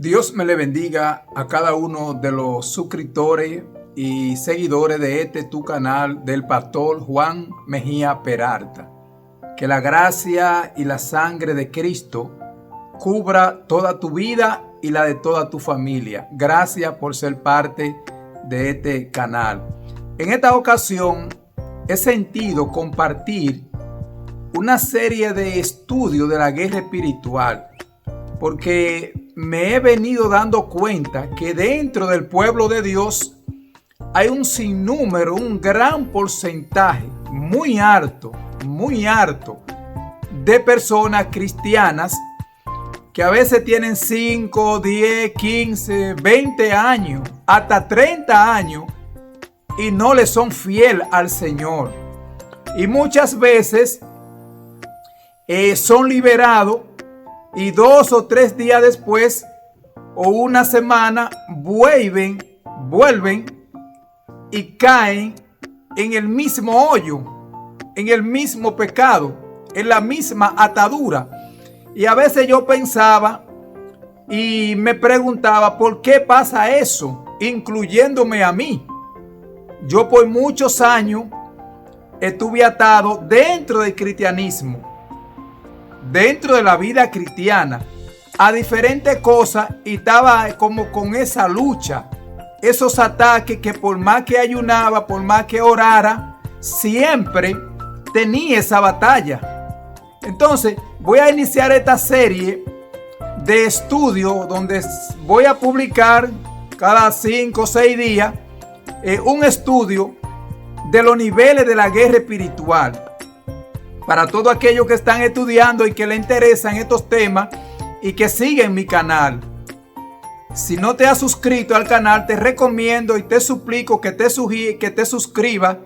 Dios me le bendiga a cada uno de los suscriptores y seguidores de tu canal del pastor Juan Mejía Peralta. Que la gracia y la sangre de Cristo cubra toda tu vida y la de toda tu familia. Gracias por ser parte de este canal. En esta ocasión he sentido compartir una serie de estudios de la guerra espiritual, porque me he venido dando cuenta que dentro del pueblo de Dios hay un sinnúmero, un gran porcentaje, muy alto, de personas cristianas que a veces tienen 5, 10, 15, 20 años, hasta 30 años y no le son fiel al Señor. Y muchas veces son liberados y 2 o 3 días después o una semana vuelven y caen en el mismo hoyo, en el mismo pecado, en la misma atadura. Y a veces yo pensaba y me preguntaba por qué pasa eso, incluyéndome a mí. Yo por muchos años estuve atado dentro del cristianismo, dentro de la vida cristiana, a diferentes cosas, y estaba como con esa lucha, esos ataques que por más que ayunaba, por más que orara, siempre tenía esa batalla. Entonces voy a iniciar esta serie de estudios donde voy a publicar cada 5 o 6 días un estudio de los niveles de la guerra espiritual. Para todos aquellos que están estudiando y que les interesan estos temas y que siguen mi canal. Si no te has suscrito al canal, te recomiendo y te suplico que te suscribas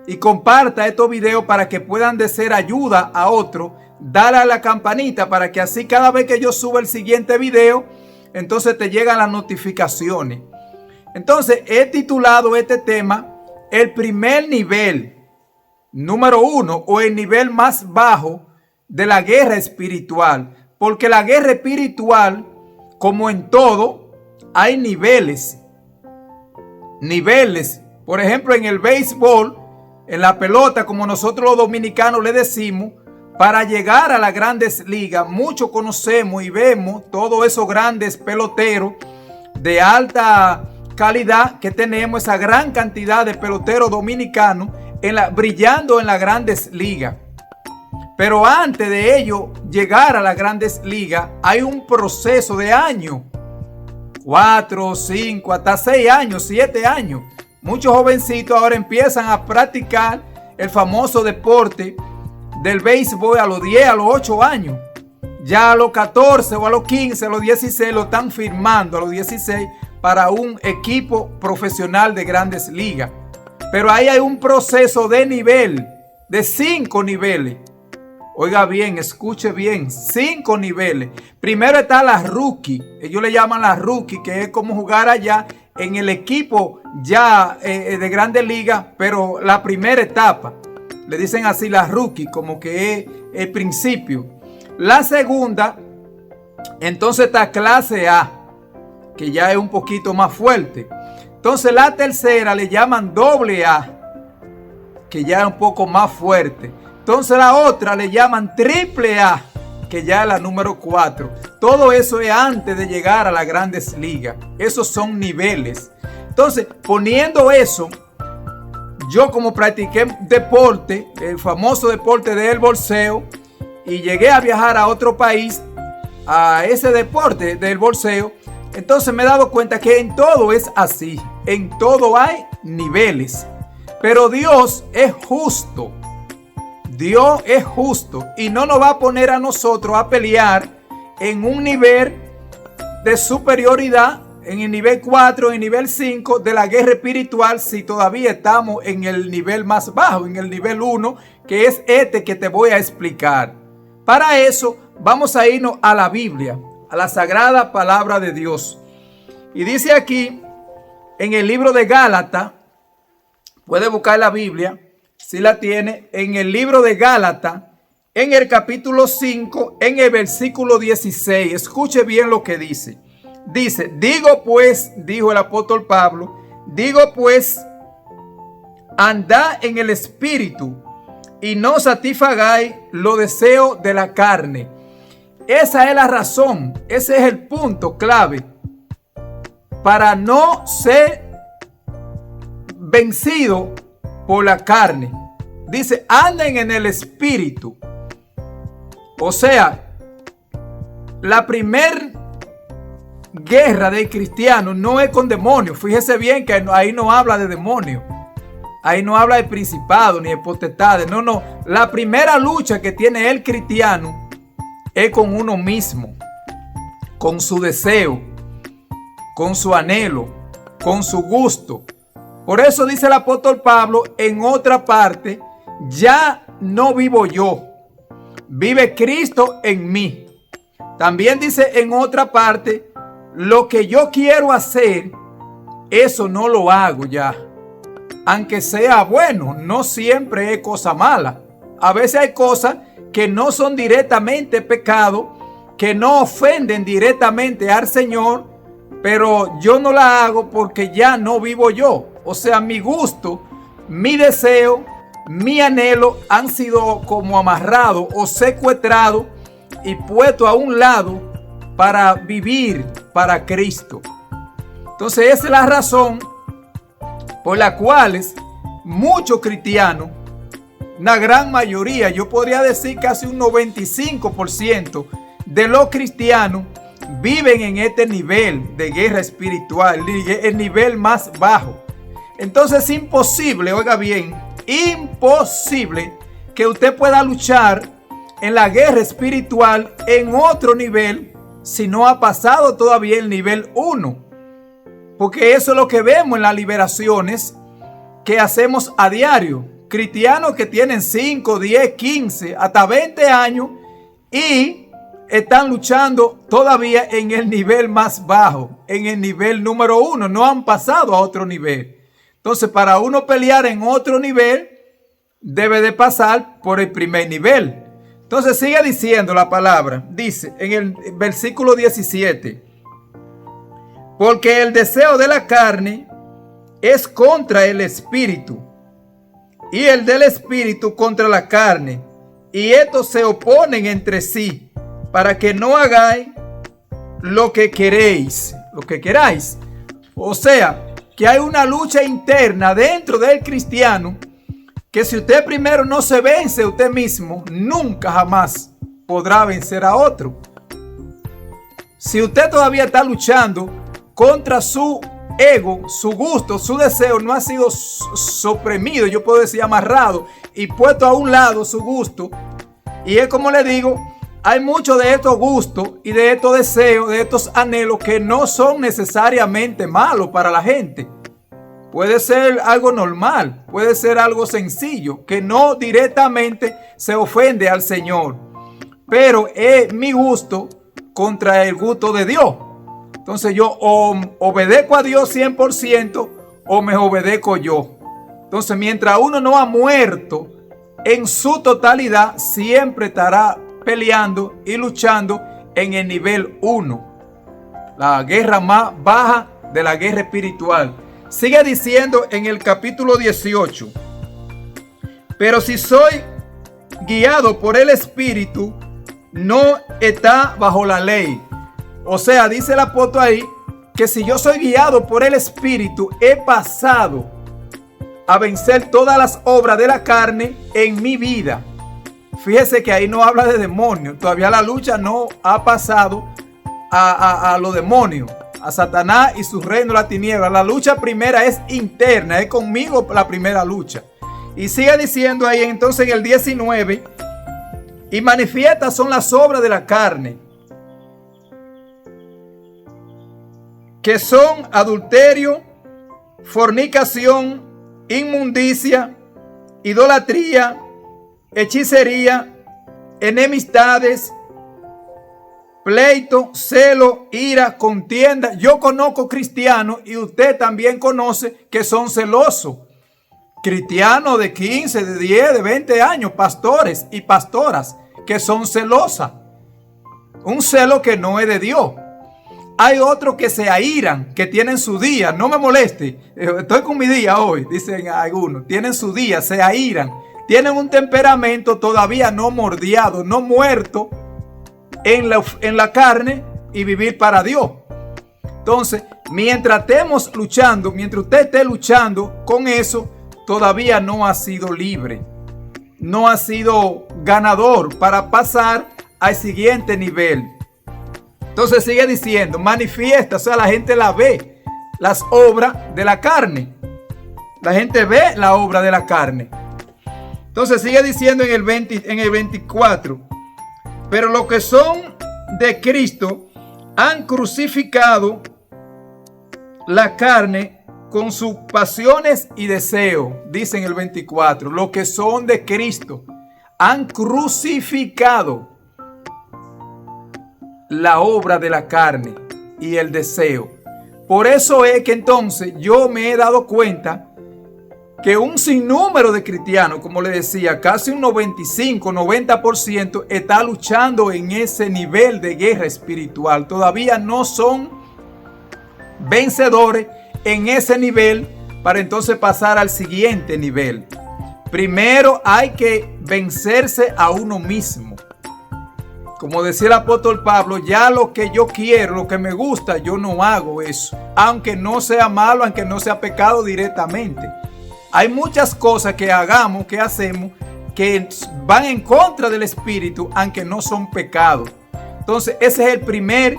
y comparta estos videos para que puedan de ser ayuda a otros. Dale a la campanita para que así cada vez que yo suba el siguiente video, entonces te llegan las notificaciones. Entonces he titulado este tema el primer nivel, número 1, o el nivel más bajo de la guerra espiritual. Porque la guerra espiritual, como en todo, hay niveles. Por ejemplo, en el béisbol, en la pelota, como nosotros los dominicanos le decimos, para llegar a las grandes ligas, muchos conocemos y vemos todos esos grandes peloteros de alta calidad que tenemos, esa gran cantidad de peloteros dominicanos brillando en las grandes ligas. Pero antes de ello llegar a las grandes ligas hay un proceso de años, 4, 5, hasta 6 años, 7 años. Muchos jovencitos ahora empiezan a practicar el famoso deporte del béisbol a los 10, a los 8 años. Ya a los 14 o a los 15, a los 16 lo están firmando, a los 16 para un equipo profesional de grandes ligas. Pero ahí hay un proceso de nivel, de 5 niveles. Oiga bien, escuche bien, 5 niveles. Primero está la rookie, ellos le llaman la rookie, que es como jugar allá en el equipo ya de grandes ligas, pero la primera etapa. Le dicen así la rookie, como que es el principio. La segunda, entonces está clase A, que ya es un poquito más fuerte. Entonces la tercera le llaman doble A, que ya es un poco más fuerte. Entonces la otra le llaman triple A, que ya es la número 4. Todo eso es antes de llegar a las grandes ligas. Esos son niveles. Entonces, poniendo eso, yo como practiqué deporte, el famoso deporte del boxeo, y llegué a viajar a otro país a ese deporte del boxeo, entonces me he dado cuenta que en todo es así. En todo hay niveles. Pero Dios es justo. Dios es justo y no nos va a poner a nosotros a pelear en un nivel de superioridad, en el nivel 4, en el nivel 5 de la guerra espiritual, si todavía estamos en el nivel más bajo, en el nivel 1, que es este que te voy a explicar. Para eso vamos a irnos a la Biblia, a la sagrada palabra de Dios. Y dice aquí en el libro de Gálatas, puede buscar la Biblia, si la tiene, en el libro de Gálatas, en el capítulo 5, en el versículo 16. Escuche bien lo que dice. Dice, digo pues, dijo el apóstol Pablo, digo pues, andad en el espíritu y no satisfagáis los deseos de la carne. Esa es la razón, ese es el punto clave para no ser vencido por la carne. Dice, anden en el espíritu. O sea, la primer guerra del cristiano no es con demonios. Fíjese bien que ahí no habla de demonios. Ahí no habla de principados ni de potestades. No, no. La primera lucha que tiene el cristiano es con uno mismo, con su deseo, con su anhelo, con su gusto. Por eso dice el apóstol Pablo en otra parte, ya no vivo yo, vive Cristo en mí. También dice en otra parte, lo que yo quiero hacer, eso no lo hago ya. Aunque sea bueno, no siempre es cosa mala. A veces hay cosas que no son directamente pecado, que no ofenden directamente al Señor, pero yo no la hago porque ya no vivo yo. O sea, mi gusto, mi deseo, mi anhelo han sido como amarrados o secuestrados y puestos a un lado para vivir para Cristo. Entonces esa es la razón por la cual muchos cristianos, una gran mayoría, yo podría decir casi un 95% de los cristianos viven en este nivel de guerra espiritual, el nivel más bajo. Entonces es imposible, oiga bien, imposible que usted pueda luchar en la guerra espiritual en otro nivel si no ha pasado todavía el nivel 1. Porque eso es lo que vemos en las liberaciones que hacemos a diario. Cristianos que tienen 5, 10, 15, hasta 20 años y están luchando todavía en el nivel más bajo, en el nivel número 1. No han pasado a otro nivel. Entonces, para uno pelear en otro nivel, debe de pasar por el primer nivel. Entonces, sigue diciendo la palabra. Dice en el versículo 17. Porque el deseo de la carne es contra el espíritu, y el del espíritu contra la carne. Y estos se oponen entre sí, para que no hagáis lo que queréis. Lo que queráis. O sea, que hay una lucha interna dentro del cristiano, que si usted primero no se vence usted mismo, nunca jamás podrá vencer a otro. Si usted todavía está luchando contra su ego, su gusto, su deseo, no ha sido suprimido, yo puedo decir amarrado y puesto a un lado su gusto, y es como le digo, hay muchos de estos gustos y de estos deseos, de estos anhelos que no son necesariamente malos para la gente. Puede ser algo normal, puede ser algo sencillo, que no directamente se ofende al Señor, pero es mi gusto contra el gusto de Dios. Entonces yo o obedezco a Dios 100% o me obedezco yo. Entonces mientras uno no ha muerto en su totalidad, siempre estará peleando y luchando en el nivel 1. La guerra más baja de la guerra espiritual. Sigue diciendo en el capítulo 18. Pero si soy guiado por el Espíritu, no está bajo la ley. O sea, dice el apóstol ahí que si yo soy guiado por el Espíritu, he pasado a vencer todas las obras de la carne en mi vida. Fíjese que ahí no habla de demonios. Todavía la lucha no ha pasado a los demonios, a Satanás y su reino de la tiniebla. La lucha primera es interna, es conmigo la primera lucha. Y sigue diciendo ahí entonces en el 19, y manifiestas son las obras de la carne, que son adulterio, fornicación, inmundicia, idolatría, hechicería, enemistades, pleito, celo, ira, contienda. Yo conozco cristianos y usted también conoce que son celosos. Cristianos de 15, de 10, de 20 años, pastores y pastoras que son celosas. Un celo que no es de Dios. Hay otros que se airan, que tienen su día. No me moleste, estoy con mi día hoy, dicen algunos. Tienen su día, se airan. Tienen un temperamento todavía no mordiado, no muerto en la carne y vivir para Dios. Entonces, mientras estemos luchando, mientras usted esté luchando con eso, todavía no ha sido libre. No ha sido ganador para pasar al siguiente nivel. Entonces sigue diciendo, manifiesta, o sea, la gente la ve, las obras de la carne. La gente ve la obra de la carne. Entonces sigue diciendo en el 24, pero los que son de Cristo han crucificado la carne con sus pasiones y deseos, dice en el 24, los que son de Cristo han crucificado la obra de la carne y el deseo. Por eso es que entonces yo me he dado cuenta que un sinnúmero de cristianos, como le decía, casi un 95-90% está luchando en ese nivel de guerra espiritual. Todavía no son vencedores en ese nivel para entonces pasar al siguiente nivel. Primero hay que vencerse a uno mismo. Como decía el apóstol Pablo, ya lo que yo quiero, lo que me gusta, yo no hago eso. Aunque no sea malo, aunque no sea pecado directamente. Hay muchas cosas que hagamos, que hacemos, que van en contra del Espíritu, aunque no son pecados. Entonces, ese es el primer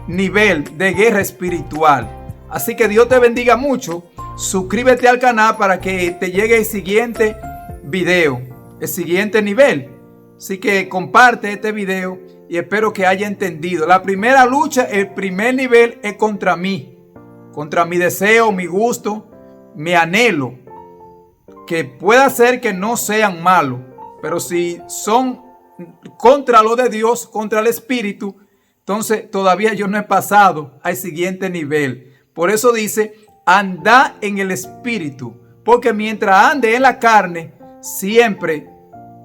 nivel de guerra espiritual. Así que Dios te bendiga mucho. Suscríbete al canal para que te llegue el siguiente video, el siguiente nivel. Así que comparte este video y espero que haya entendido. La primera lucha, el primer nivel es contra mí. Contra mi deseo, mi gusto, mi anhelo. Que pueda ser que no sean malos. Pero si son contra lo de Dios, contra el Espíritu, entonces todavía yo no he pasado al siguiente nivel. Por eso dice, anda en el Espíritu. Porque mientras ande en la carne, siempre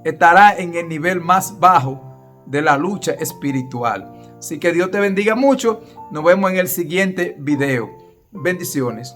estará en el nivel más bajo de la lucha espiritual. Así que Dios te bendiga mucho. Nos vemos en el siguiente video. Bendiciones.